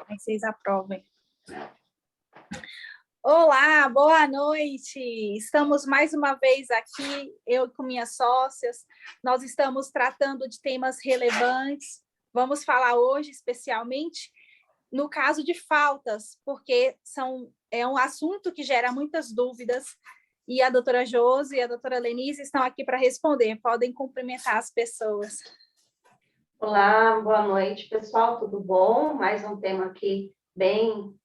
Aí vocês aprovem. Olá, boa noite. Estamos mais uma vez aqui, eu com minhas sócias. Nós estamos tratando de temas relevantes. Vamos falar hoje, especialmente, no caso de faltas, porque é um assunto que gera muitas dúvidas. E a doutora Josi e a doutora Lenise estão aqui para responder. Podem cumprimentar as pessoas. Olá, boa noite, pessoal, tudo bom? Mais um tema aqui bem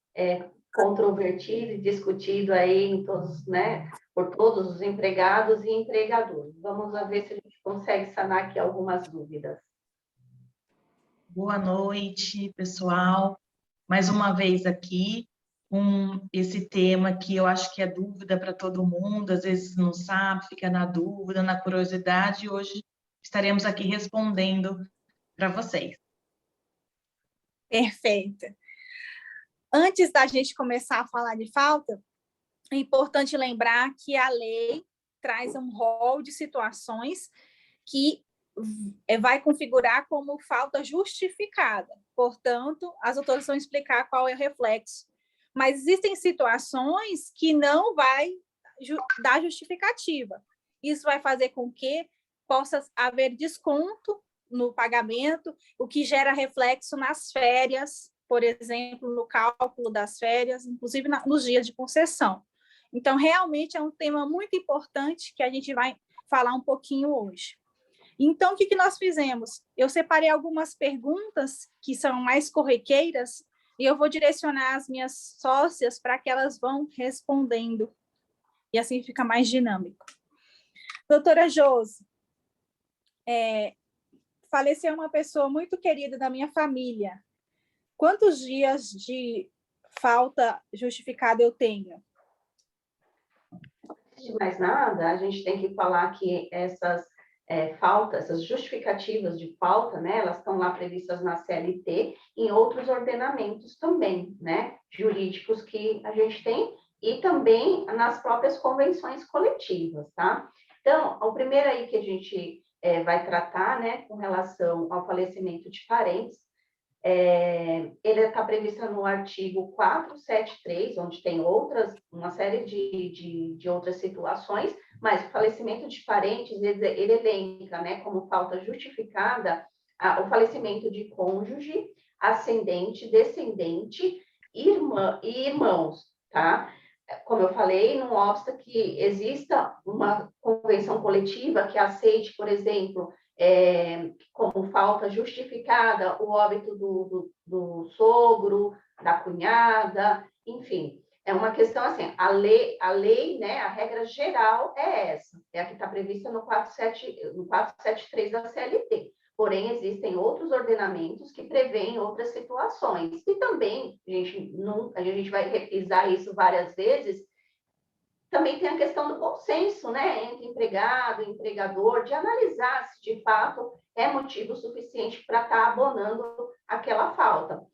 controvertido e discutido aí em todos, né, por todos os empregados e empregadores. Vamos ver se a gente consegue sanar aqui algumas dúvidas. Boa noite, pessoal. Mais uma vez aqui com esse tema que eu acho que é dúvida para todo mundo, às vezes não sabe, fica na dúvida, na curiosidade, e hoje estaremos aqui respondendo para vocês. Perfeito. Antes da gente começar a falar de falta, é importante lembrar que a lei traz um rol de situações que vai configurar como falta justificada. Portanto, as autoras vão explicar qual é o reflexo. Mas existem situações que não vai dar justificativa. Isso vai fazer com que possa haver desconto no pagamento, o que gera reflexo nas férias, por exemplo, no cálculo das férias, inclusive nos dias de concessão. Então, realmente é um tema muito importante que a gente vai falar um pouquinho hoje. Então, o que nós fizemos? Eu separei algumas perguntas que são mais corriqueiras e eu vou direcionar as minhas sócias para que elas vão respondendo. E assim fica mais dinâmico. Doutora Josi, faleceu uma pessoa muito querida da minha família. Quantos dias de falta justificada eu tenho? Antes de mais nada, a gente tem que falar que essas faltas, essas justificativas de falta, né, elas estão lá previstas na CLT, em outros ordenamentos também, né, jurídicos que a gente tem, e também nas próprias convenções coletivas, tá? Então, o primeiro aí que a gente vai tratar, né, com relação ao falecimento de parentes, ele está previsto no artigo 473, onde tem uma série de outras situações, mas o falecimento de parentes, ele elenca, né, como falta justificada o falecimento de cônjuge, ascendente, descendente, irmã e irmãos, tá? Como eu falei, não obsta que exista uma convenção coletiva que aceite, por exemplo, como falta justificada o óbito do sogro, da cunhada, enfim. É uma questão assim, a lei, né, a regra geral é essa, é a que está prevista no 473 da CLT. Porém, existem outros ordenamentos que prevêem outras situações. E também, a gente vai revisar isso várias vezes, também tem a questão do consenso, né, entre empregado e empregador, de analisar se de fato é motivo suficiente para estar abonando aquela falta.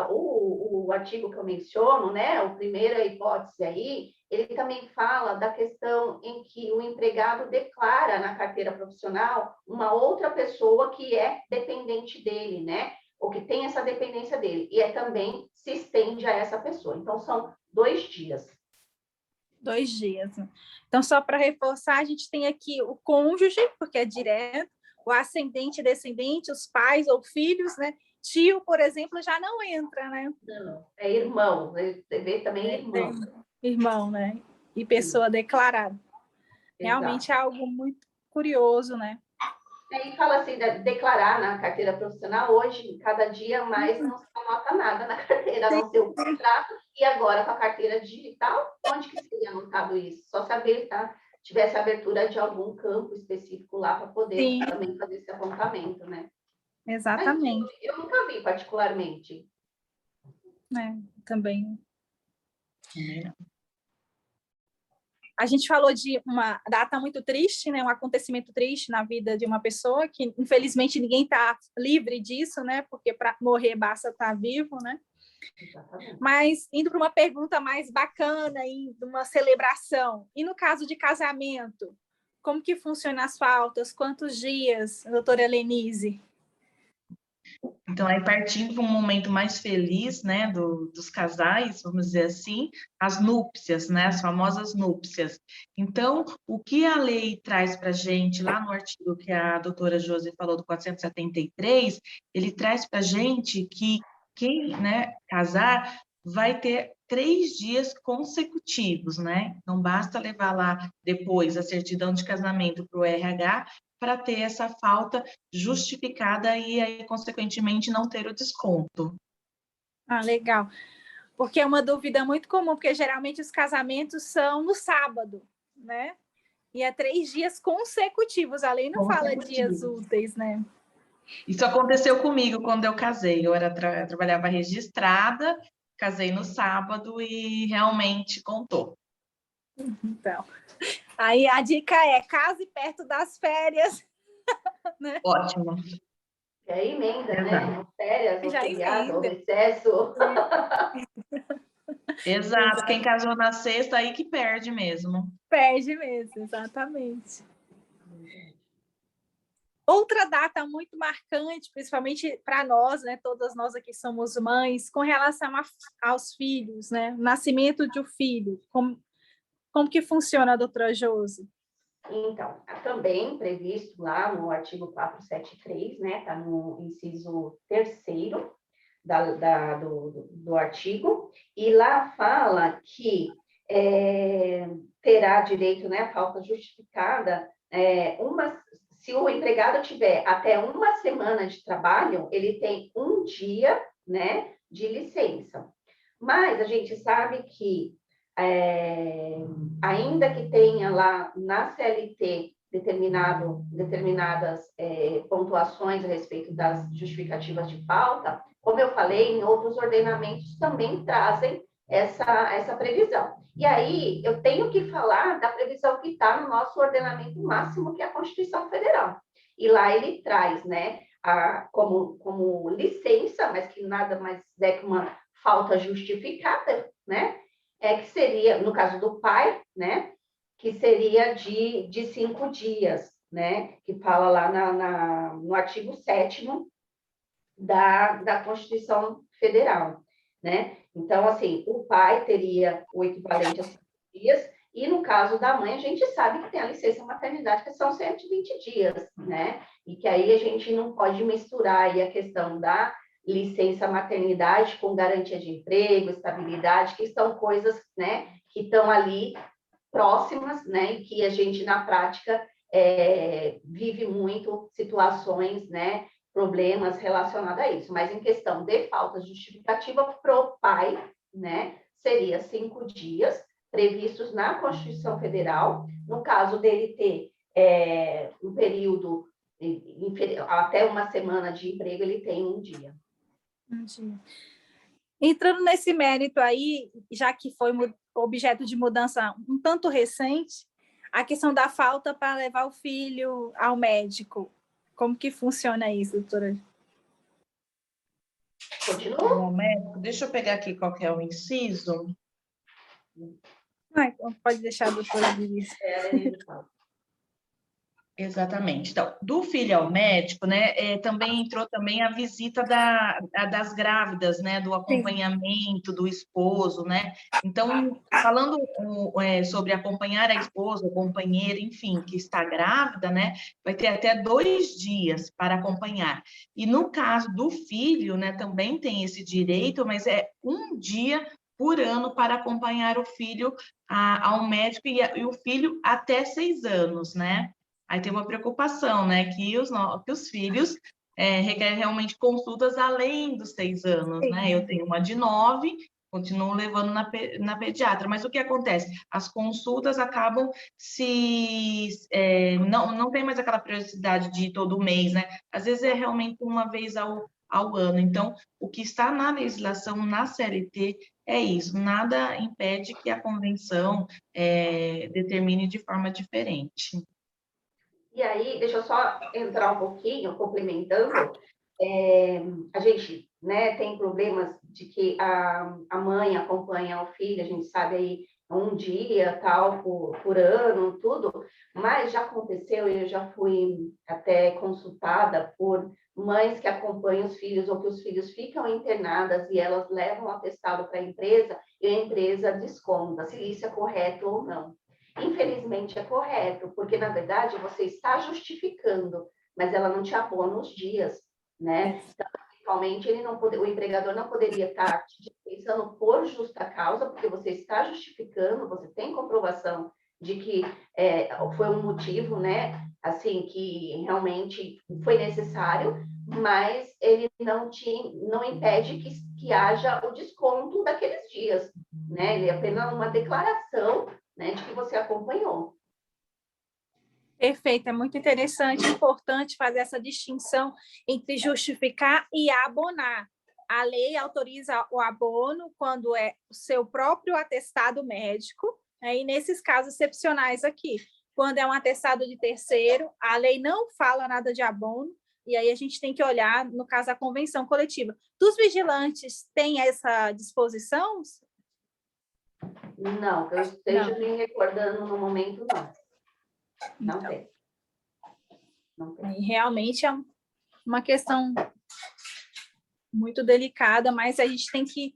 O artigo que eu menciono, né, a primeira hipótese aí, ele também fala da questão em que o empregado declara na carteira profissional uma outra pessoa que é dependente dele, né, ou que tem essa dependência dele, e também se estende a essa pessoa. Então, são 2 dias. 2 dias. Então, só para reforçar, a gente tem aqui o cônjuge, porque é direto, o ascendente e descendente, os pais ou filhos, né? Tio, por exemplo, já não entra, né? Não, é irmão, você vê também irmão. Irmão, né? E pessoa declarada. Realmente é algo muito curioso, né? Aí fala assim, declarar na carteira profissional, hoje, cada dia mais não se anota nada na carteira, a não ser o contrato, e agora com a carteira digital, onde que seria anotado isso? Só se tivesse abertura de algum campo específico lá para poder também fazer esse apontamento, né? Exatamente. Mas eu nunca vi particularmente. Também. A gente falou de uma data muito triste, né? Um acontecimento triste na vida de uma pessoa, que infelizmente ninguém está livre disso, né? Porque para morrer basta estar vivo, né? Exatamente. Mas indo para uma pergunta mais bacana, de uma celebração. E no caso de casamento, como que funcionam as faltas? Quantos dias, doutora Lenise? Então, aí partindo para um momento mais feliz, né, dos casais, vamos dizer assim, as núpcias, né, as famosas núpcias. Então, o que a lei traz para a gente, lá no artigo que a doutora Josi falou, do 473, ele traz para a gente que quem, né, casar vai ter 3 dias consecutivos, né? Não basta levar lá depois a certidão de casamento para o RH para ter essa falta justificada e aí, consequentemente, não ter o desconto. Ah, legal. Porque é uma dúvida muito comum, porque geralmente os casamentos são no sábado, né? E é 3 dias consecutivos, a lei não fala dias úteis, né? Isso aconteceu comigo quando eu casei. Eu trabalhava registrada, casei no sábado e realmente contou. Então, aí a dica é case perto das férias, né? Ótimo. E aí emenda, Exato. né? Férias, ou Já feriado, ou emenda. recesso. Exato. Quem casou na sexta, aí que perde mesmo. Perde mesmo, exatamente. Outra data muito marcante, principalmente para nós, né? Todas nós aqui somos mães, com relação aos filhos, né? Nascimento de um filho. Como que funciona, doutora Josi? Então, também previsto lá no artigo 473, né? Está no inciso 3º do artigo, e lá fala que terá direito, né, a falta justificada, se o empregado tiver até 1 semana de trabalho, ele tem 1 dia, né, de licença. Mas a gente sabe que, ainda que tenha lá na CLT determinadas pontuações a respeito das justificativas de falta, como eu falei, em outros ordenamentos também trazem essa previsão. E aí, eu tenho que falar da previsão que está no nosso ordenamento máximo, que é a Constituição Federal. E lá ele traz, né, como licença, mas que nada mais é que uma falta justificada, né, que seria, no caso do pai, né, que seria de 5 dias, né, que fala lá no artigo 7º da Constituição Federal, né? Então, assim, o pai teria o equivalente a 5 dias, e no caso da mãe, a gente sabe que tem a licença maternidade, que são 120 dias, né? E que aí a gente não pode misturar aí a questão da licença maternidade com garantia de emprego, estabilidade, que são coisas, né, que estão ali próximas, né, e que a gente, na prática, vive muito situações, né, problemas relacionados a isso. Mas em questão de falta justificativa para o pai, né, seria 5 dias previstos na Constituição Federal. No caso dele ter um período até 1 semana de emprego, ele tem 1 dia. Entrando nesse mérito aí, já que foi objeto de mudança um tanto recente, a questão da falta para levar o filho ao médico. Como que funciona isso, doutora? Continua? Deixa eu pegar aqui qual que é o inciso. Então pode deixar a doutora Denise. Exatamente. Então, do filho ao médico, né, também entrou também a visita das grávidas, né, do acompanhamento do esposo, né. Então, falando sobre acompanhar a esposa, a companheira, enfim, que está grávida, né, vai ter até 2 dias para acompanhar. E no caso do filho, né, também tem esse direito, mas é 1 dia por ano para acompanhar o filho ao médico e o filho até 6 anos, né. Aí tem uma preocupação, né, que os filhos requerem realmente consultas além dos 6 anos, né? Eu tenho uma de 9, continuo levando na pediatra, mas o que acontece? As consultas acabam não tem mais aquela periodicidade de todo mês, né? Às vezes é realmente uma vez ao ano. Então, o que está na legislação, na CLT, é isso, nada impede que a convenção determine de forma diferente. E aí, deixa eu só entrar um pouquinho, complementando. A gente, né, tem problemas de que a mãe acompanha o filho, a gente sabe aí 1 dia, tal, por ano, tudo, mas já aconteceu, e eu já fui até consultada por mães que acompanham os filhos ou que os filhos ficam internadas e elas levam o atestado para a empresa e a empresa desconta se isso é correto ou não. Infelizmente é correto, porque na verdade você está justificando, mas ela não te abona os dias, né? Então, principalmente o empregador não poderia estar te dispensando por justa causa, porque você está justificando, você tem comprovação de que foi um motivo, né? Assim, que realmente foi necessário, mas ele não impede que haja o desconto daqueles dias, né? Ele é apenas uma declaração, né, de que você acompanhou. Perfeito, é muito interessante, importante fazer essa distinção entre justificar e abonar. A lei autoriza o abono quando é o seu próprio atestado médico, e nesses casos excepcionais aqui, quando é um atestado de terceiro, a lei não fala nada de abono, e aí a gente tem que olhar, no caso, a convenção coletiva. Dos vigilantes, tem essa disposição? Não, que eu esteja me recordando no momento, não. Não então, tem. Não tem. Realmente é uma questão muito delicada, mas a gente tem que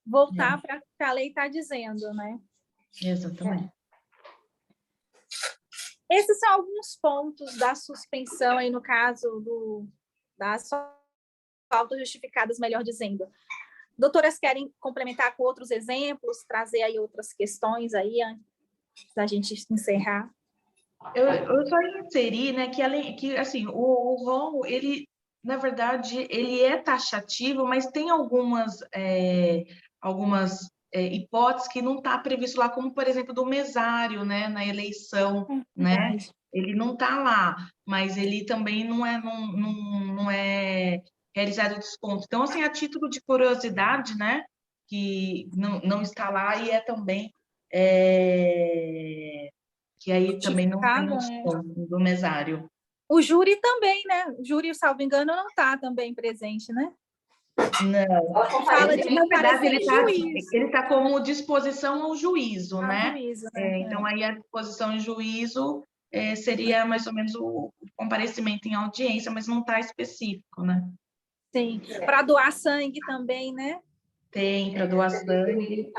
voltar para o que a lei está dizendo, né? Exatamente. Esses são alguns pontos da suspensão aí no caso das faltas justificadas, melhor dizendo. Doutoras, querem complementar com outros exemplos, trazer aí outras questões aí antes da gente encerrar? Eu só inseri, né, que assim, o rol, ele, na verdade, ele é taxativo, mas tem algumas hipóteses que não está previsto lá, como, por exemplo, do mesário, né, na eleição, né? Ele não está lá, mas ele também não é realizado desconto. Então, assim, a título de curiosidade, né, que não está lá e é também... que aí também não tem um desconto do mesário. O júri também, né? O júri, salvo engano, não está também presente, né? Não. Fala de Na verdade, ele juízo. está como disposição ao juízo, né? Juízo, né? Então, aí a disposição em juízo seria mais ou menos o comparecimento em audiência, mas não está específico, né? Sim. Para doar sangue também, né? Tem, para doar sangue.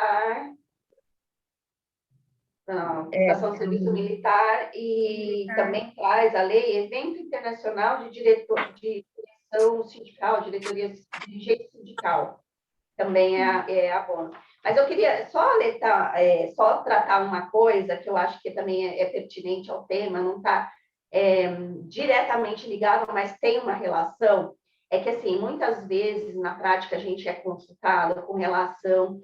Prestação de serviço militar e também traz a lei evento internacional de direção sindical, diretoria dirigente sindical, também é abono. Mas eu queria só tratar uma coisa que eu acho que também é pertinente ao tema, não está diretamente ligado, mas tem uma relação, é que, assim, muitas vezes, na prática, a gente é consultado com relação...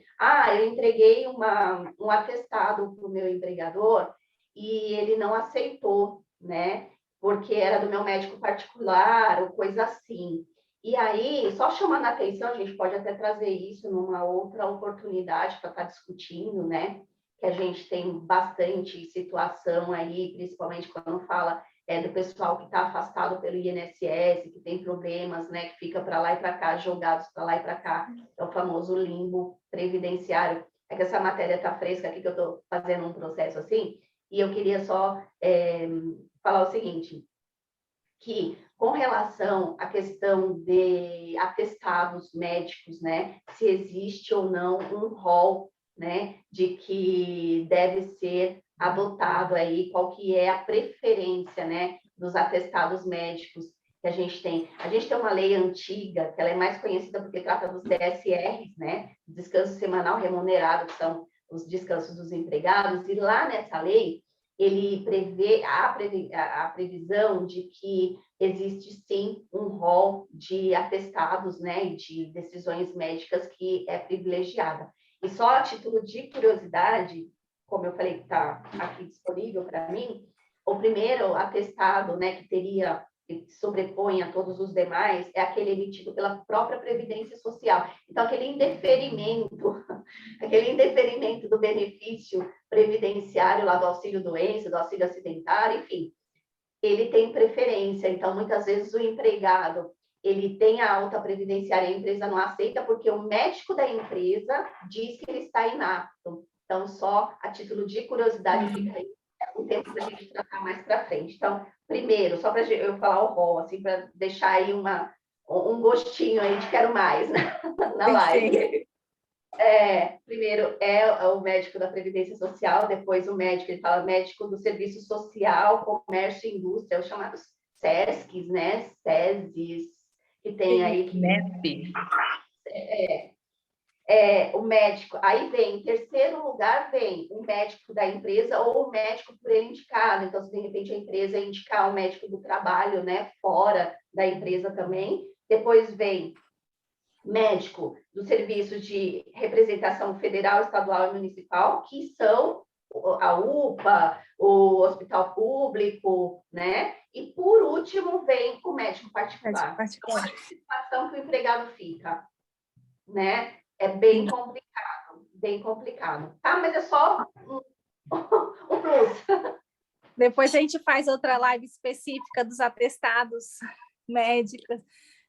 eu entreguei um atestado para o meu empregador e ele não aceitou, né? Porque era do meu médico particular ou coisa assim. E aí, só chamando a atenção, a gente pode até trazer isso numa outra oportunidade para estar discutindo, né? Que a gente tem bastante situação aí, principalmente quando fala do pessoal que está afastado pelo INSS, que tem problemas, né, que fica para lá e para cá, jogados para lá e para cá, é o famoso limbo previdenciário. É que essa matéria está fresca aqui, que eu estou fazendo um processo assim, e eu queria só falar o seguinte, que com relação à questão de atestados médicos, né, se existe ou não um rol, né, de que deve ser adotado aí, qual que é a preferência, né, dos atestados médicos que a gente tem. A gente tem uma lei antiga, que ela é mais conhecida porque trata dos DSRs, né, descanso semanal remunerado, que são os descansos dos empregados, e lá nessa lei, ele prevê a previsão de que existe, sim, um rol de atestados, né, e de decisões médicas que é privilegiada. E só a título de curiosidade, como eu falei que está aqui disponível para mim, o primeiro atestado, né, que sobrepõe a todos os demais, é aquele emitido pela própria Previdência Social. Então, aquele indeferimento do benefício previdenciário lá do auxílio-doença, do auxílio acidentário, enfim, ele tem preferência. Então, muitas vezes o empregado, ele tem a alta previdenciária e a empresa não aceita porque o médico da empresa diz que ele está inapto. Então, só a título de curiosidade fica aí um tema para a gente tratar mais para frente. Então, primeiro, só para eu falar o rol, assim, para deixar aí um gostinho aí de quero mais, né? Na live. Primeiro é o médico da Previdência Social, depois o médico, ele fala médico do Serviço Social, Comércio e Indústria, os chamados SESCs, né? SESIs, que tem aí... MEP. O médico, aí vem, em terceiro lugar, vem o médico da empresa ou o médico por ele indicado. Então, se de repente a empresa indicar o médico do trabalho, né, fora da empresa também. Depois vem médico do serviço de representação federal, estadual e municipal, que são a UPA, o hospital público, né? E, por último, vem o médico particular. Qual a situação que o empregado fica, né? É bem complicado, bem complicado. Tá, mas é só um plus. Depois a gente faz outra live específica dos atestados médicos.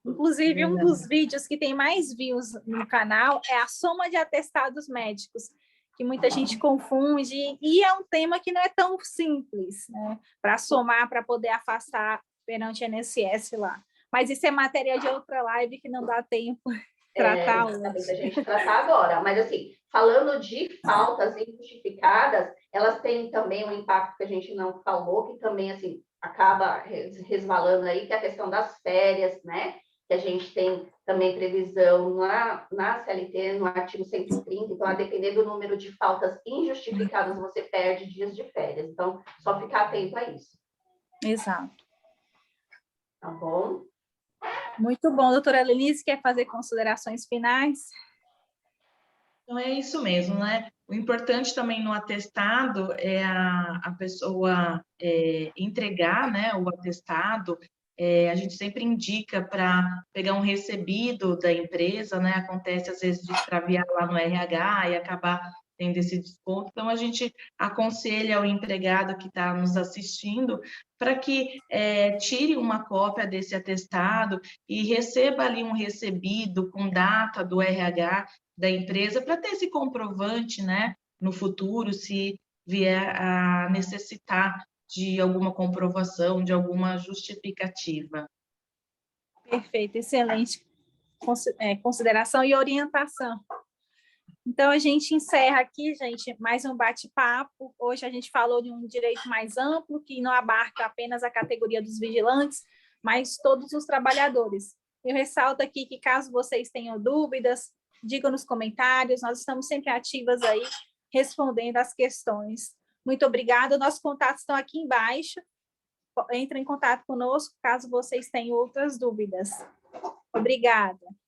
Inclusive, um dos vídeos que tem mais views no canal é a soma de atestados médicos, que muita gente confunde, e é um tema que não é tão simples, né? Para somar, para poder afastar perante a INSS lá. Mas isso é matéria de outra live que não dá tempo tratar hoje. A gente tratar agora, mas assim, falando de faltas injustificadas, elas têm também um impacto que a gente não falou, que também assim acaba resvalando aí, que é a questão das férias, né? Que a gente tem também previsão na CLT, no artigo 130, então, a depender do número de faltas injustificadas, você perde dias de férias. Então, só ficar atento a isso. Exato. Tá bom? Muito bom, doutora Lenice, quer fazer considerações finais? Então, é isso mesmo, né? O importante também no atestado é a pessoa entregar, né, o atestado. A gente sempre indica para pegar um recebido da empresa, né? Acontece, às vezes, de extraviar lá no RH e acabar tendo esse desconto. Então, a gente aconselha ao empregado que está nos assistindo para que tire uma cópia desse atestado e receba ali um recebido com data do RH da empresa para ter esse comprovante, né, no futuro, se vier a necessitar de alguma comprovação, de alguma justificativa. Perfeito, excelente consideração e orientação. Então, a gente encerra aqui, gente, mais um bate-papo. Hoje a gente falou de um direito mais amplo, que não abarca apenas a categoria dos vigilantes, mas todos os trabalhadores. Eu ressalto aqui que, caso vocês tenham dúvidas, digam nos comentários, nós estamos sempre ativas aí, respondendo as questões. Muito obrigada, nossos contatos estão aqui embaixo. Entrem em contato conosco, caso vocês tenham outras dúvidas. Obrigada.